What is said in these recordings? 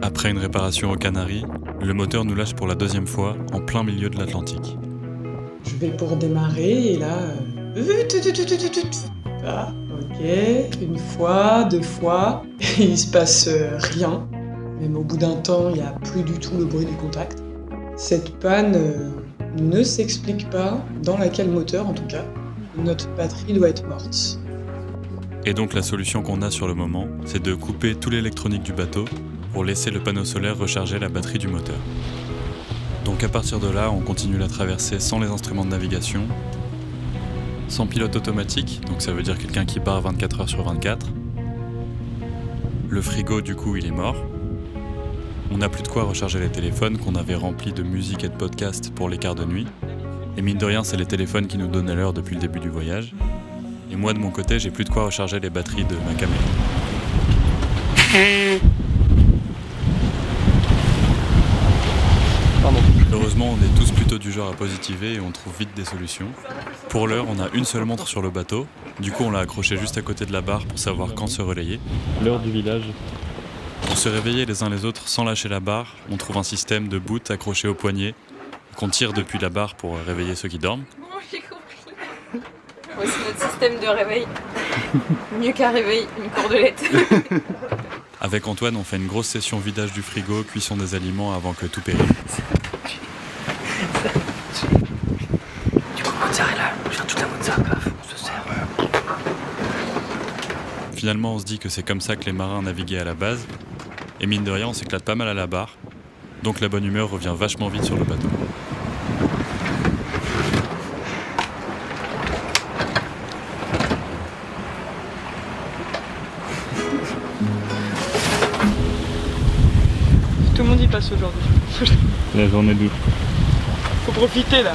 Après une réparation aux Canaries, le moteur nous lâche pour la deuxième fois en plein milieu de l'Atlantique. Je vais pour démarrer et là... Ah, ok, une fois, deux fois, et il se passe rien. Même au bout d'un temps, il n'y a plus du tout le bruit du contact. Cette panne ne s'explique pas dans laquelle moteur en tout cas. Notre batterie doit être morte. Et donc la solution qu'on a sur le moment, c'est de couper tout l'électronique du bateau pour laisser le panneau solaire recharger la batterie du moteur. Donc à partir de là, on continue la traversée sans les instruments de navigation, sans pilote automatique, donc ça veut dire quelqu'un qui part 24 heures sur 24. Le frigo, du coup, il est mort. On n'a plus de quoi recharger les téléphones qu'on avait remplis de musique et de podcasts pour les quarts de nuit. Et mine de rien, c'est les téléphones qui nous donnaient l'heure depuis le début du voyage. Et moi, de mon côté, j'ai plus de quoi recharger les batteries de ma caméra. Heureusement, on est tous plutôt du genre à positiver et on trouve vite des solutions. Pour l'heure, on a une seule montre sur le bateau. Du coup, on l'a accrochée juste à côté de la barre pour savoir quand se relayer. L'heure du village. Pour se réveiller les uns les autres sans lâcher la barre, on trouve un système de boot accroché au poignet qu'on tire depuis la barre pour réveiller ceux qui dorment. Bon, j'ai compris. Voici notre système de réveil. Mieux qu'un réveil, une cordelette. Avec Antoine, on fait une grosse session vidage du frigo, cuisson des aliments avant que tout périsse. Du coup, mozzarella, je viens toute la mozzarella, on se sert. Finalement, on se dit que c'est comme ça que les marins naviguaient à la base. Et mine de rien, on s'éclate pas mal à la barre. Donc la bonne humeur revient vachement vite sur le bateau. Tout le monde y passe aujourd'hui. La journée d'août. Faut profiter là.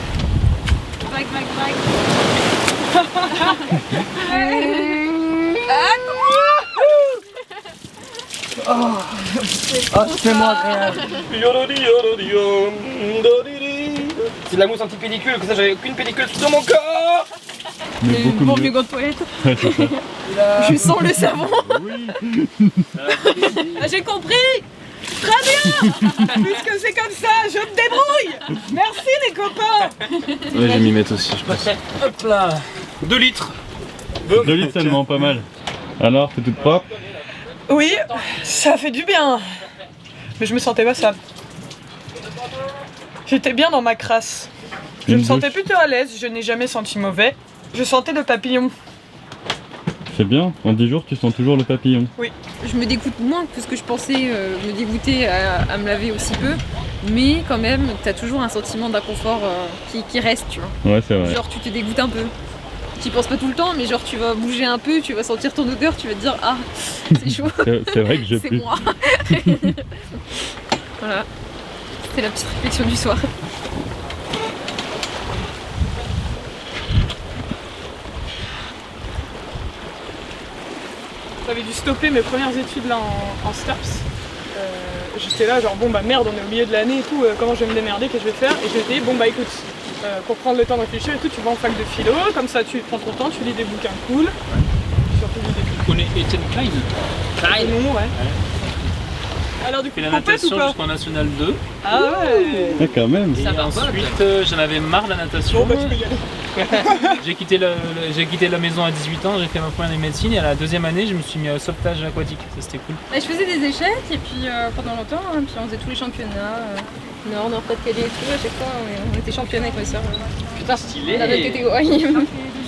Vague, vague, vague. Oh, c'est moi agréable. C'est de la mousse anti-pellicule, que ça j'avais aucune pellicule sur mon corps. Mais beaucoup Bon, mieux. mieux gants de toilette. Ouais, c'est ça. Je sens le savon. Oui. Ah, j'ai compris. Très bien. Puisque c'est comme ça, je me débrouille. Merci les copains. Ouais, je vais m'y mettre aussi, je pense. Hop là. 2 litres. 2 litres seulement, pas mal. Alors, t'es toute propre? Oui, ça fait du bien. Mais je me sentais pas sale. J'étais bien dans ma crasse. Je me sentais plutôt à l'aise, je n'ai jamais senti mauvais. Je sentais le papillon. C'est bien, en 10 jours, tu sens toujours le papillon. Je me dégoûte moins que ce que je pensais me dégoûter à me laver aussi peu. Mais quand même, t'as toujours un sentiment d'inconfort qui reste, tu vois. Ouais, c'est vrai. Genre tu te dégoûtes un peu. Tu y penses pas tout le temps, mais genre tu vas bouger un peu, tu vas sentir ton odeur, tu vas te dire ah, c'est chaud. C'est vrai que je C'est pue. moi. Voilà. C'était la petite réflexion du soir. J'avais dû stopper mes premières études là en STAPS. J'étais là genre bon bah merde, on est au milieu de l'année et tout, comment je vais me démerder, qu'est-ce que je vais faire? Et je m'étais dit bon bah écoute, pour prendre le temps de réfléchir et tout, tu vas en fac de philo, comme ça tu prends ton temps, tu lis des bouquins cool. Surtout lis des Tu connais Etienne Klein? bouquins non, ouais. Alors du coup, J'ai fait la compète ou natation pas? jusqu'en National 2. Ah ouais. Ah, quand même. Et ensuite, j'en avais marre de la natation. Bon bah tu peux y aller. J'ai quitté la maison à 18 ans, j'ai fait ma première année de médecine et à la deuxième année, je me suis mis au sauvetage aquatique. Ça, c'était cool. Bah, je faisais des échecs et puis pendant longtemps, hein, puis on faisait tous les championnats. Nord, Nord-Pas-de-Calais et tout, à chaque fois on était championne avec ma soeur. Putain, stylé! Dans notre catégorie.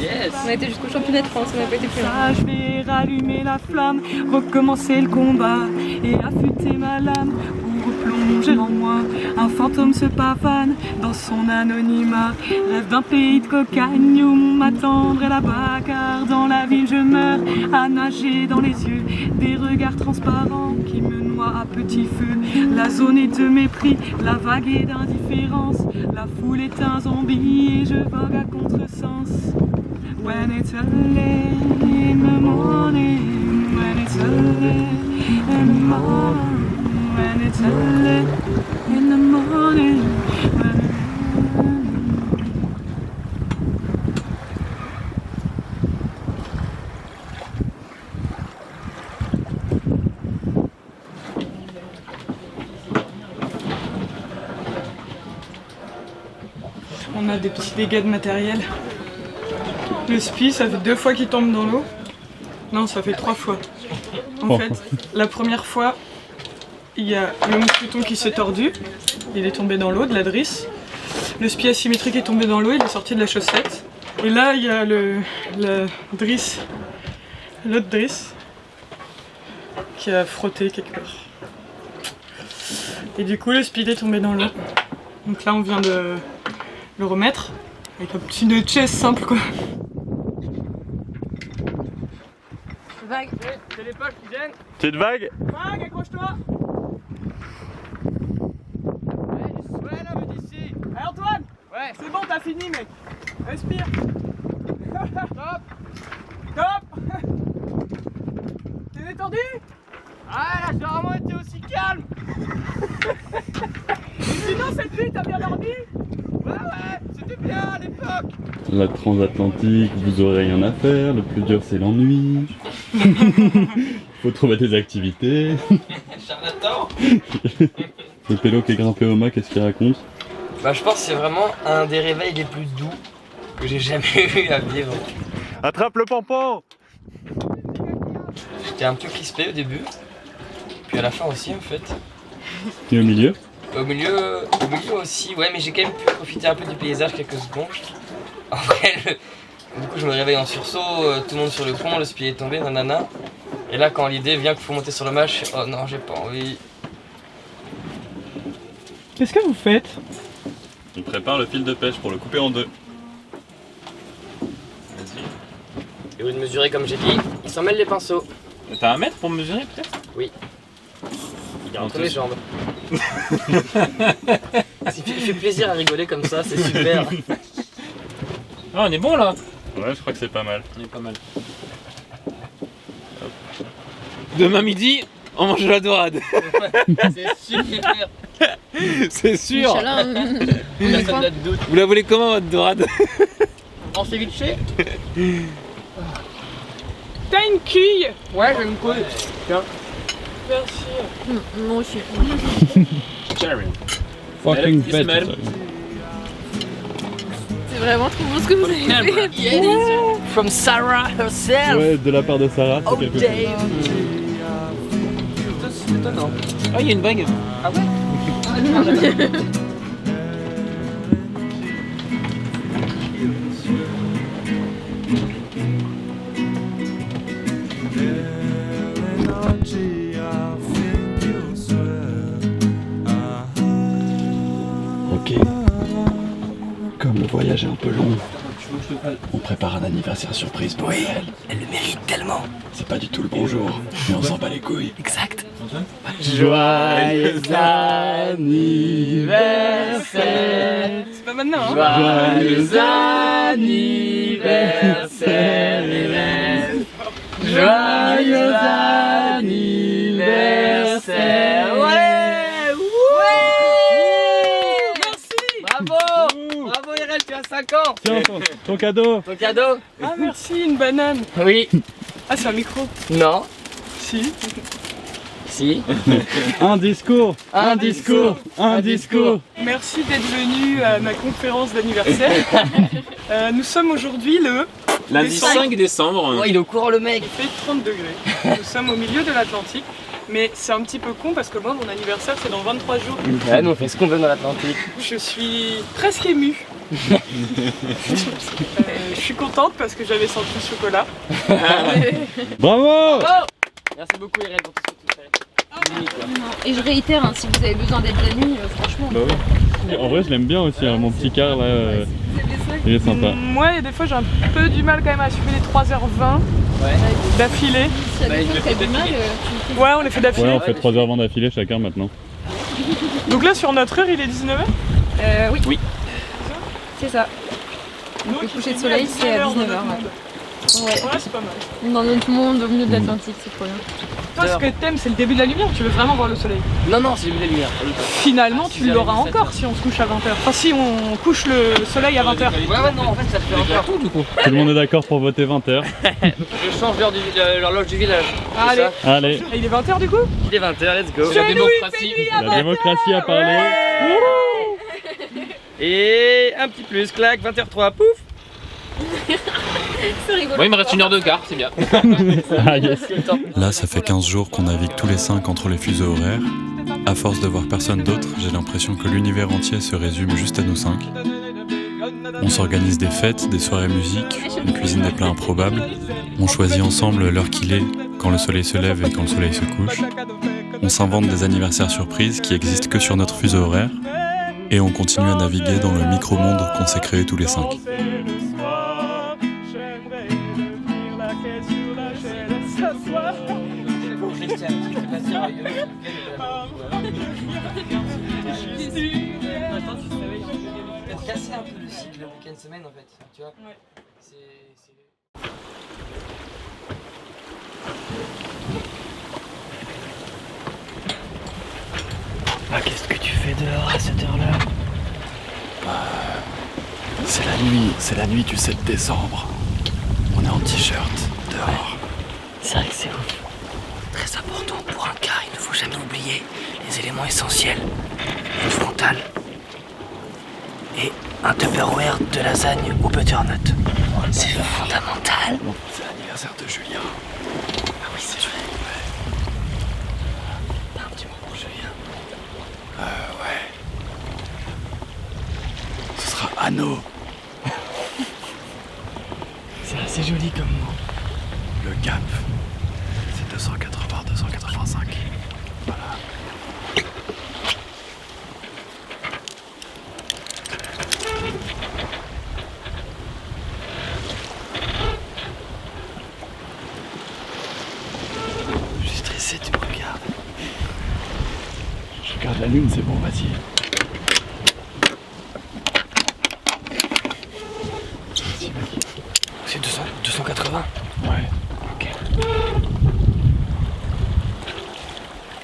Yes! On a été jusqu'au championnat de France, on n'a pas été plus loin. Ah, je vais rallumer la flamme, recommencer le combat et affûter ma lame pour replonger en moi. Un fantôme se pavane dans son anonymat, rêve d'un pays de cocagne où m'attendrait la bagarre. Dans la ville je meurs à nager dans les yeux des regards transparents qui me noient à petit feu. La zone est de mépris, la vague est d'indifférence, la foule est un zombie et je vogue à contresens. When it's early in the morning, when it's early in the morning, when it's early in the morning, On a des petits dégâts de matériel. Le SPI, ça fait 2 fois qu'il tombe dans l'eau. Non, ça fait 3 fois. En fait, la première fois, il y a le mousqueton qui s'est tordu. Il est tombé dans l'eau, de la drisse. Le SPI asymétrique est tombé dans l'eau, il est sorti de la chaussette. Et là, il y a la drisse, l'autre drisse, qui a frotté quelque part. Et du coup, le SPI est tombé dans l'eau. Donc là, on vient de le remettre avec un petit nœud de chaise simple, quoi. Vague. C'est les poches qui viennent. Petite vague. Vague, accroche-toi. Ouais, là, mais d'ici. Allez, Antoine. Ouais. C'est bon, t'as fini, mec. Respire. Stop. Stop. T'es détendu? Ah, là, j'ai rarement été aussi calme. Sinon, cette nuit, t'as bien dormi? Ouais, c'était bien à l'époque. La transatlantique, vous aurez rien à faire, le plus dur c'est l'ennui. Faut trouver des activités. Charlatan. Le pélo qui est grimpé au mât, qu'est-ce qu'il raconte? Bah, je pense que c'est vraiment un des réveils les plus doux que j'ai jamais eu à vivre. Attrape le pompon! J'étais un peu crispé au début, puis à la fin aussi en fait. Et au milieu? Au milieu aussi, ouais, mais j'ai quand même pu profiter un peu du paysage quelques secondes. Après, du coup, je me réveille en sursaut, tout le monde sur le pont, le SPI est tombé, nanana. Et là, quand l'idée vient qu'il faut monter sur le mât, je fais oh non, j'ai pas envie. Qu'est-ce que vous faites? On prépare le fil de pêche pour le couper en deux. Et au lieu de mesurer comme j'ai dit, il s'en mêle les pinceaux. T'as un mètre pour mesurer peut-être? Oui. Il est entre mes jambes. Il fait plaisir à rigoler comme ça, c'est super. Ah, on est bon là. Ouais, je crois que c'est pas mal. On est pas mal. Demain midi, on mange de la dorade. C'est super. C'est sûr. Inch'Allah, Personne n'a de doute. Vous la voulez comment votre dorade? En ceviche? T'as une quille? Ouais, j'ai une couille. Merci. moi aussi. Cherry. Fucking Elle a- bête. C'est vraiment trop beau ce que vous avez fait. Yes. From Sarah herself. Ouais, de la part de Sarah, c'est Oh quelque chose. Dave. C'est étonnant. Ah, il y a une bague. Ah ouais? Ok. Comme le voyage est un peu long, on prépare un anniversaire surprise pour elle. Elle le mérite tellement. C'est pas du tout le bonjour, mais on s'en bat les couilles. Exact. Joyeux anniversaire. C'est pas maintenant, hein? Joyeux anniversaire, Hélène. Joyeux anniversaire. Ouais. Merci. Bravo. Bravo Irène, tu as 5 ans. Tiens, ton cadeau. Ton cadeau? Ah, merci, une banane. Oui. Ah, c'est un micro. Non. Si. Si. Un discours. Un discours. Un discours. Merci d'être venu à ma conférence d'anniversaire. Nous sommes aujourd'hui le... Lundi Décembre. 5 décembre. Oh, il est au courant le mec. Il fait 30 degrés. Nous sommes au milieu de l'Atlantique. Mais c'est un petit peu con parce que moi, mon anniversaire, c'est dans 23 jours. Ouais, nous on fait ce qu'on veut dans l'Atlantique. Je suis presque émue. Je suis contente parce que j'avais senti le chocolat. Bravo. Merci beaucoup Irène pour tout ce que tu fais. Et je réitère, hein, si vous avez besoin d'être d'amis, franchement. Bah oui. En vrai, je l'aime bien aussi, hein, mon petit car là. Il est sympa. Moi, il y a des fois, j'ai un peu du mal quand même à assumer les 3h20 d'affilée. Si à des fois t'as du mal, tu me fais. Ouais, on les fait d'affilée. Ouais, on fait 3h20 d'affilée chacun maintenant. Donc là, sur notre heure, il est 19h. Oui. Oui. C'est ça. Donc, Le il coucher de finit soleil, c'est à 19h 19h. dans notre monde. Ouais. Ouais, c'est pas mal. Dans notre monde, au milieu de l'Atlantique, c'est trop bien. Toi, ce que t'aimes, c'est le début de la lumière. Tu veux vraiment voir le soleil. Non, non, c'est les lumières. Finalement, tu l'auras encore si on se couche à 20h. Enfin, si on couche le soleil à 20h. Ouais, ouais, non, en fait, ça te fait encore. Tout du coup. Tout le monde est d'accord pour voter 20h. Je change l'horloge du village. Allez. Allez, Et il est 20h du coup. Il est 20h, let's go. C'est la démocratie. la démocratie a parlé. Et un petit plus, clac, 20h03, pouf. C'est rigolo. Ouais, il me reste 1h15, c'est bien. Ah, yes. Là, ça fait 15 jours qu'on navigue tous les 5 entre les fuseaux horaires. À force de voir personne d'autre, j'ai l'impression que l'univers entier se résume juste à nous 5. On s'organise des fêtes, des soirées musique, on cuisine des plats improbables. On choisit ensemble l'heure qu'il est, quand le soleil se lève et quand le soleil se couche. On s'invente des anniversaires surprises qui existent que sur notre fuseau horaire. Et on continue à naviguer dans le micro-monde qu'on s'est créé tous les 5. Casser un peu le cycle week-end semaine en fait, tu vois. Ouais. Ah, qu'est-ce que tu fais dehors à cette heure-là? C'est la nuit du 7 décembre. On est en t-shirt, dehors. C'est vrai que c'est ouf. Très important pour un car, il ne faut jamais oublier les éléments essentiels. Une frontale et un Tupperware de lasagne au butternut. C'est fondamental. C'est l'anniversaire de Julien. Ah oui, c'est vrai. T'as un petit mot pour Julien? Ouais. Ce sera Anno. C'est assez joli comme mot. Le gap, c'est 280, 285. Voilà. Je suis stressé, tu me regardes. Je regarde la lune, c'est bon, vas-y. C'est 280. Ouais. Ok.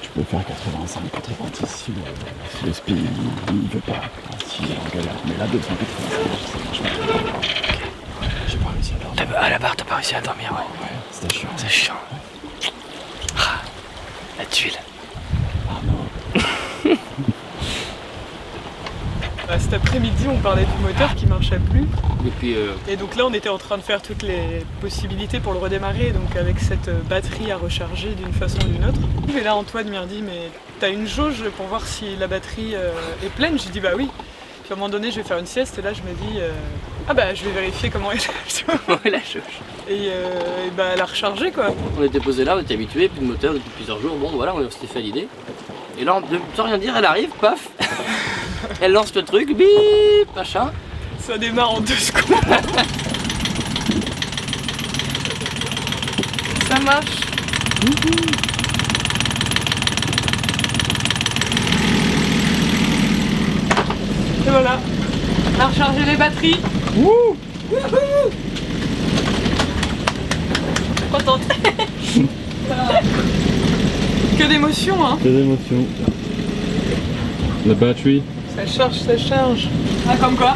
Tu peux faire 85, 90 si le spin il veut pas, s'il est en galère. Mais là, 285, ça marche pas. J'ai pas réussi à dormir. À la barre, t'as pas réussi à dormir, ouais. Ouais, c'était chiant. C'est chiant. Ah, la tuile. Ah non. Cet après-midi, on parlait du moteur qui marchait plus. Depuis Et donc là, on était en train de faire toutes les possibilités pour le redémarrer, donc avec cette batterie à recharger d'une façon ou d'une autre. Et là, Antoine m'a dit, mais t'as une jauge pour voir si la batterie est pleine? J'ai dit, bah oui. Puis à un moment donné, je vais faire une sieste, et là, je me dis, ah bah, je vais vérifier comment elle est. la jauge. Et bah, elle a rechargé, quoi. On était posé là, on était habitué, plus de moteur depuis plusieurs jours. Bon voilà, on s'était fait à l'idée. Et là, sans rien dire, elle arrive, paf. Elle lance le truc, bip, machin. Ça démarre en 2 secondes. Ça marche. Et voilà, on a rechargé les batteries. Wouhou. Contente. Que d'émotions, hein. Que d'émotions. La batterie. Ça charge, ça charge. Ah, comme quoi,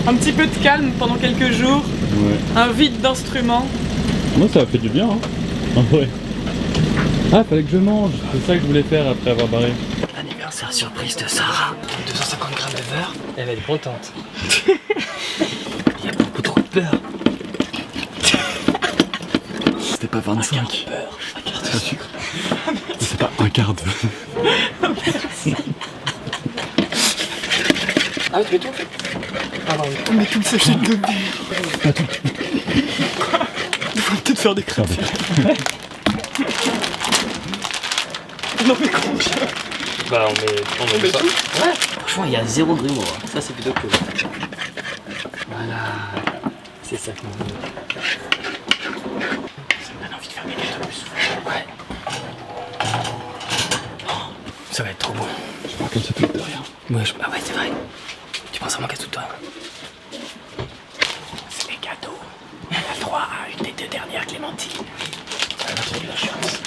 un petit peu de calme pendant quelques jours, Ouais. un vide d'instruments. Moi, ça a fait du bien, hein. En vrai. Ah, fallait que je mange. C'est ça que je voulais faire après avoir barré. Anniversaire surprise de Sarah. 250 grammes de beurre. Elle va être contente. Il y a beaucoup trop de beurre. C'était pas 25. Un quart de beurre. Un quart de sucre. C'est pas un quart de... Ah, tu mets tout? Ah non, On met tout le sachet de beurre. Il faut peut-être faire des crêpes. Non mais combien? bah on met ça. tout. Ouais, franchement, il y a zéro grumeau. Hein. Ça, c'est plutôt cool. Voilà. C'est ça qu'on veut. Ça me donne envie de faire des gâteaux plus souvent. Ouais. Oh, ça va être trop bon. Je vois comme ça fait de rien. Ouais, ah ouais, c'est vrai. Tu penses à mon gâteau de toi? C'est les cadeaux. On a le droit à une des 2 dernières clémentines. J'ai de la chance.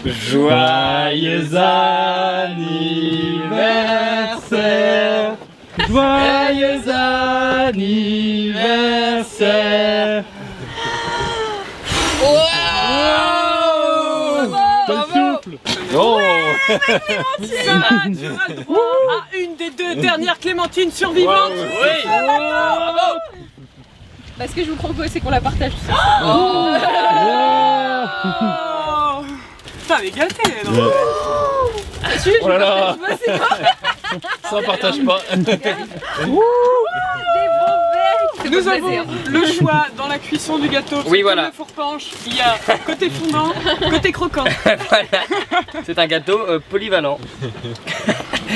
Joyeux anniversaire. Joyeux anniversaire. Wow. Quel souffle. Oh. Sarah, tu as le droit à une des 2 dernières clémentines survivantes. Oui. Bravo. Bah, ce que je vous propose, c'est qu'on la partage tous ensemble. Oh. Putain, elle est gâtée, non? Oh là là. C'est quoi? Ça on partage pas. Nous avons le choix dans la cuisson du gâteau. Oui, Comme voilà. le four-penche, il y a côté fondant, côté croquant. Voilà. C'est un gâteau polyvalent.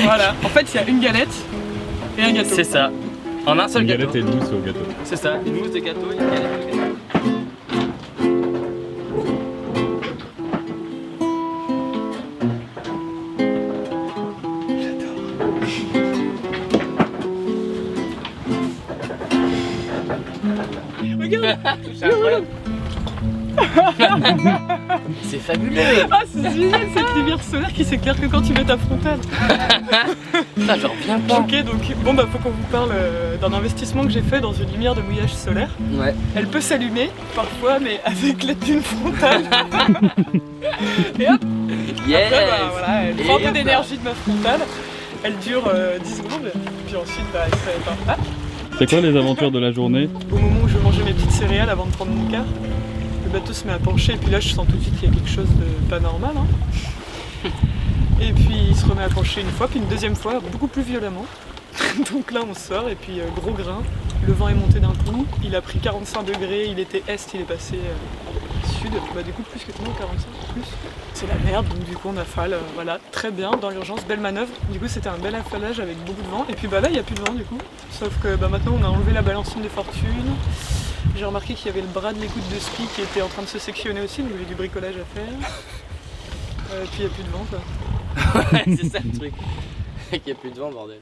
Voilà. En fait, il y a une galette et un gâteau. C'est ça. En un seul Une gâteau. galette et une mousse au gâteau. C'est ça, une mousse de gâteau et une galette de gâteau. Regarde. C'est fabuleux. Ah, c'est génial cette lumière solaire qui s'éclaire que quand tu mets ta frontale. Putain, j'en reviens pas. Ok, donc bon bah faut qu'on vous parle d'un investissement que j'ai fait dans une lumière de mouillage solaire. Ouais. Elle peut s'allumer parfois, mais avec l'aide d'une frontale. Et hop, Yes. après, bah, voilà, elle prend un Et peu hop. d'énergie de ma frontale. Elle dure 10 secondes, puis ensuite bah, elle s'éteint. Ah, C'est quoi les aventures de la journée? au moment où je mangeais mes petites céréales avant de prendre mon quart, le bateau se met à pencher et puis là je sens tout de suite qu'il y a quelque chose de pas normal. Hein. Et puis il se remet à pencher une fois, puis une deuxième fois beaucoup plus violemment. Donc là on sort et puis gros grain, le vent est monté d'un coup, il a pris 45 degrés, il était est, il est passé sud, bah du coup plus que non 45 plus. C'est la merde, donc du coup on affale, voilà, très bien, dans l'urgence, belle manœuvre. Du coup c'était un bel affalage avec beaucoup de vent, et puis bah là il n'y a plus de vent du coup, sauf que bah maintenant on a enlevé la balancine de fortune. J'ai remarqué qu'il y avait le bras de l'écoute de spi qui était en train de se sectionner aussi, donc j'ai du bricolage à faire. Puis il n'y a plus de vent quoi. Ouais, c'est ça le truc. Il n'y a plus de vent, bordel.